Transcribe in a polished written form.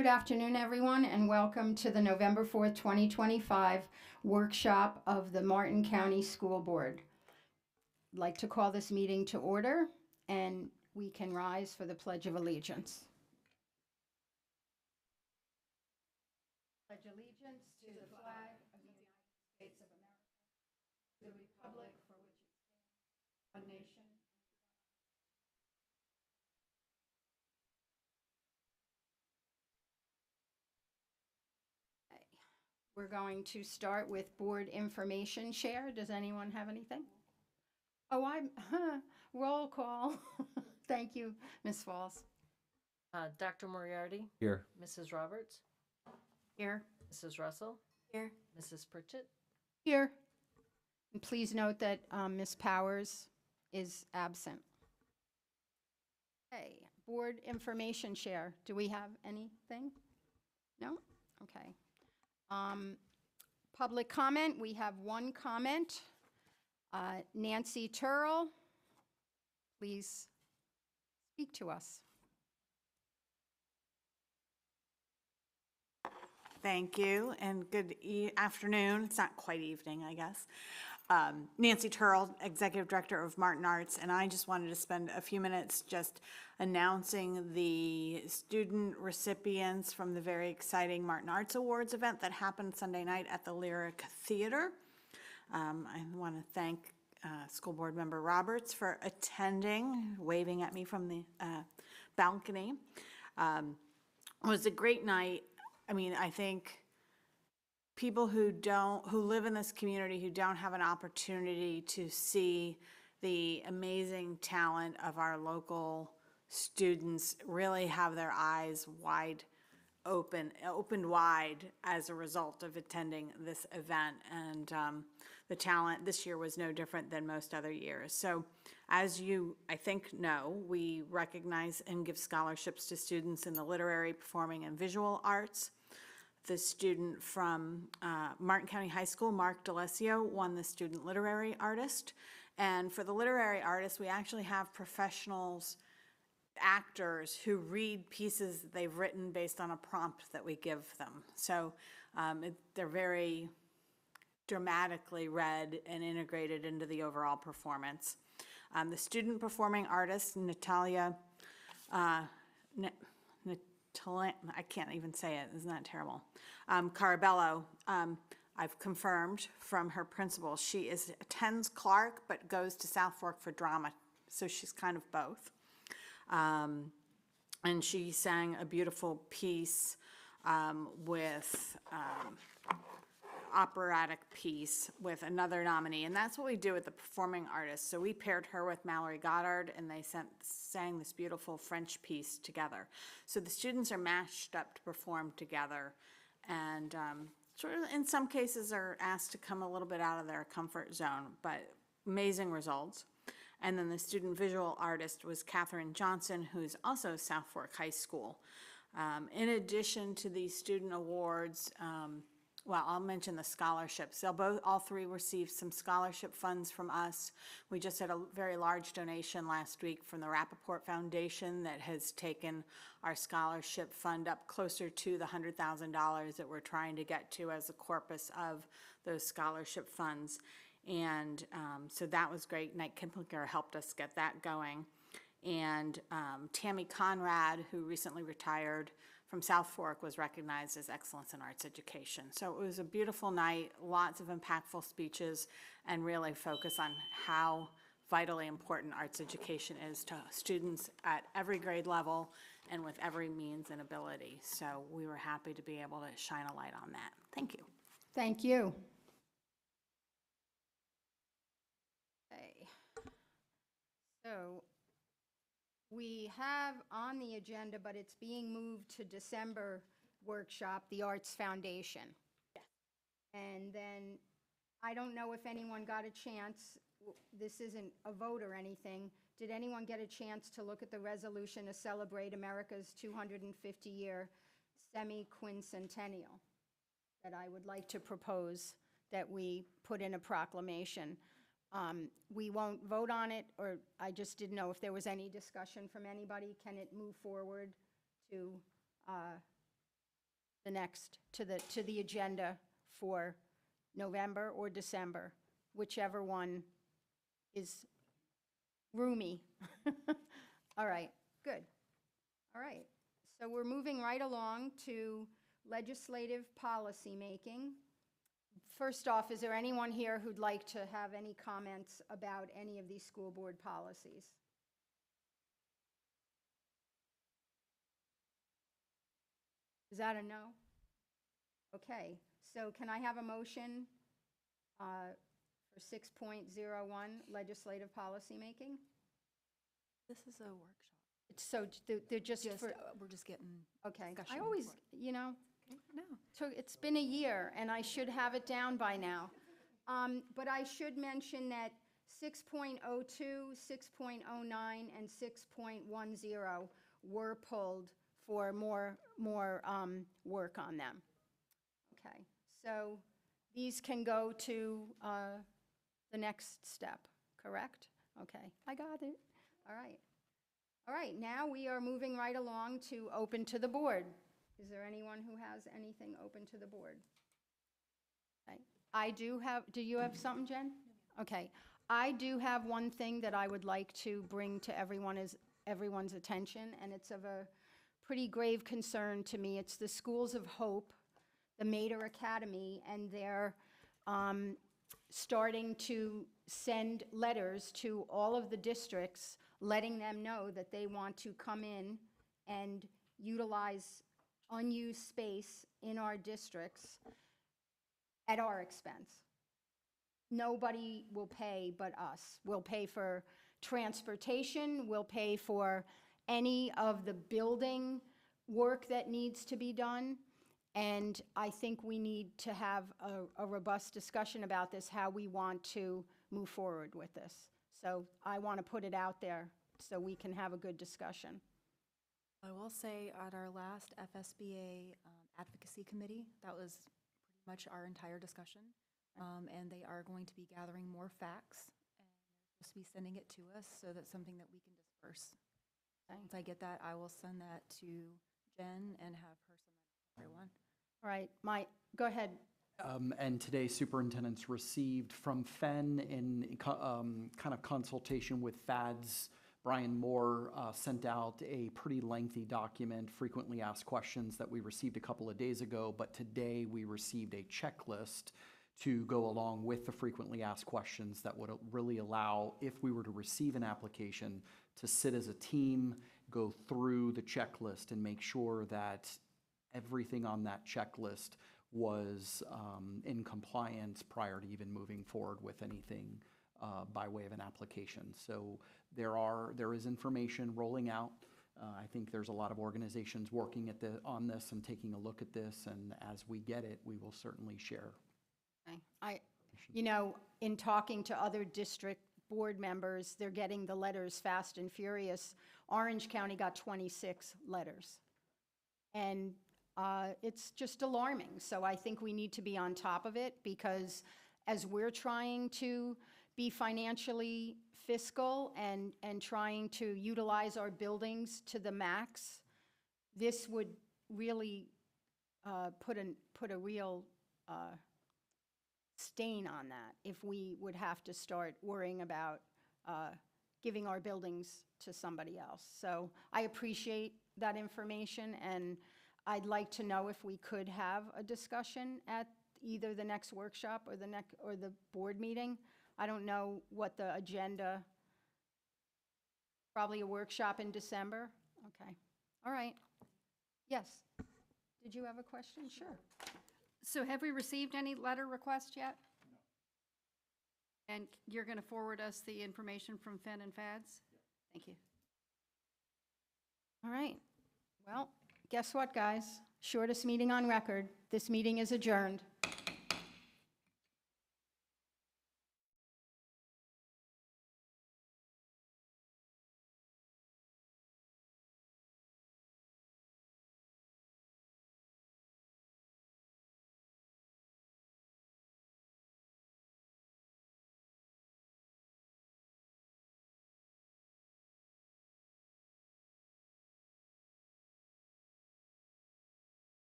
Good afternoon, everyone, and welcome to the November 4th, 2025 workshop of the Martin County School Board. I'd like to call this meeting to order, and we can rise for the Pledge of Allegiance. Pledge allegiance to the flag of the United States of America, the republic for which it stands, one nation. We're going to start with board information share. Does anyone have anything? Oh, roll call. Thank you, Ms. Falls. Dr. Moriarty? Here. Mrs. Roberts? Here. Mrs. Russell? Here. Mrs. Pritchett? Here. And please note that Ms. Powers is absent. Okay, board information share. Do we have anything? No? Okay. Public comment, we have one comment. Nancy Turrell, please speak to us. Thank you, and good afternoon. It's not quite evening, I guess. Nancy Turrell, Executive Director of Martin Arts, and I just wanted to spend a few minutes just announcing the student recipients from the very exciting Martin Arts Awards event that happened Sunday night at the Lyric Theater. I want to thank School Board Member Roberts for attending, waving at me from the balcony. It was a great night. I mean, I think people who live in this community who don't have an opportunity to see the amazing talent of our local students really have their eyes opened wide as a result of attending this event. And the talent this year was no different than most other years. So as you, I think, know, we recognize and give scholarships to students in the literary, performing, and visual arts. The student from Martin County High School, Mark D'Alessio, won the Student Literary Artist. And for the literary artist, we actually have professionals, actors who read pieces that they've written based on a prompt that we give them. So they're very dramatically read and integrated into the overall performance. The student performing artist, Natalia, I can't even say it, isn't that terrible? Carabello, I've confirmed from her principal, she attends Clark but goes to South Fork for drama, so she's kind of both. And she sang a beautiful piece with operatic piece with another nominee, and that's what we do with the performing artists. So we paired her with Mallory Goddard, and they sang this beautiful French piece together. So the students are matched up to perform together, and sort of in some cases are asked to come a little bit out of their comfort zone, but amazing results. And then the student visual artist was Katherine Johnson, who's also South Fork High School. In addition to these student awards, well, I'll mention the scholarships. All three received some scholarship funds from us. We just had a very large donation last week from the Rappaport Foundation that has taken our scholarship fund up closer to the $100,000 that we're trying to get to as a corpus of those scholarship funds. And so that was great. Knight Kiplinger helped us get that going. And Tammy Conrad, who recently retired from South Fork, was recognized as Excellence in Arts Education. So it was a beautiful night, lots of impactful speeches, and really focus on how vitally important arts education is to students at every grade level and with every means and ability. So we were happy to be able to shine a light on that. Thank you. Thank you. Okay. So we have on the agenda, but it's being moved to December workshop, the Arts Foundation. Yes. And then, I don't know if anyone got a chance, this isn't a vote or anything, did anyone get a chance to look at the resolution to celebrate America's 250-year semi-quincentennial that I would like to propose that we put in a proclamation? We won't vote on it, or I just didn't know if there was any discussion from anybody. Can it move forward to to the agenda for November or December, whichever one is roomy. All right, good. All right, so we're moving right along to legislative policy making. First off, is there anyone here who'd like to have any comments about any of these school board policies? Is that a no? Okay, so can I have a motion for 6.01, legislative policy making? This is a workshop. It's so, they're just for, We're just getting, okay. discussion I always, for you know, no. it's been a year, and I should have it down by now. But I should mention that 6.02, 6.09, and 6.10 were pulled for more work on them. Okay, so these can go to the next step, correct? Okay, I got it. All right. All right, now we are moving right along to open to the board. Is there anyone who has anything open to the board? Okay, I do have, do you have something, Jen? Okay, I do have one thing that I would like to bring to everyone's attention, and it's of a pretty grave concern to me. It's the Schools of Hope, the Mater Academy, and they're starting to send letters to all of the districts, letting them know that they want to come in and utilize unused space in our districts at our expense. Nobody will pay but us. We'll pay for transportation, we'll pay for any of the building work that needs to be done. And I think we need to have a robust discussion about this, how we want to move forward with this. So I want to put it out there so we can have a good discussion. I will say at our last FSBA advocacy committee, that was pretty much our entire discussion. And they are going to be gathering more facts, and they're supposed to be sending it to us, so that's something that we can disperse. Okay. Once I get that, I will send that to Jen and have her send that to everyone. All right, go ahead. And today, superintendents received from Fenn in kind of consultation with FADS. Brian Moore sent out a pretty lengthy document, frequently asked questions, that we received a couple of days ago, but today we received a checklist to go along with the frequently asked questions that would really allow, if we were to receive an application, to sit as a team, go through the checklist and make sure that everything on that checklist was in compliance prior to even moving forward with anything by way of an application. So there is information rolling out. I think there's a lot of organizations working on this and taking a look at this, and as we get it, we will certainly share. Okay. In talking to other district board members, they're getting the letters fast and furious. Orange County got 26 letters. And it's just alarming. So I think we need to be on top of it, because as we're trying to be financially fiscal and trying to utilize our buildings to the max, this would really put a real stain on that if we would have to start worrying about giving our buildings to somebody else. So I appreciate that information, and I'd like to know if we could have a discussion at either the next workshop or the board meeting. I don't know what the agenda, probably a workshop in December? Okay, all right. Yes, did you have a question? Sure. So have we received any letter requests yet? No. And you're going to forward us the information from Fenn and FADS? Thank you. All right, well, guess what, guys? Shortest meeting on record. This meeting is adjourned.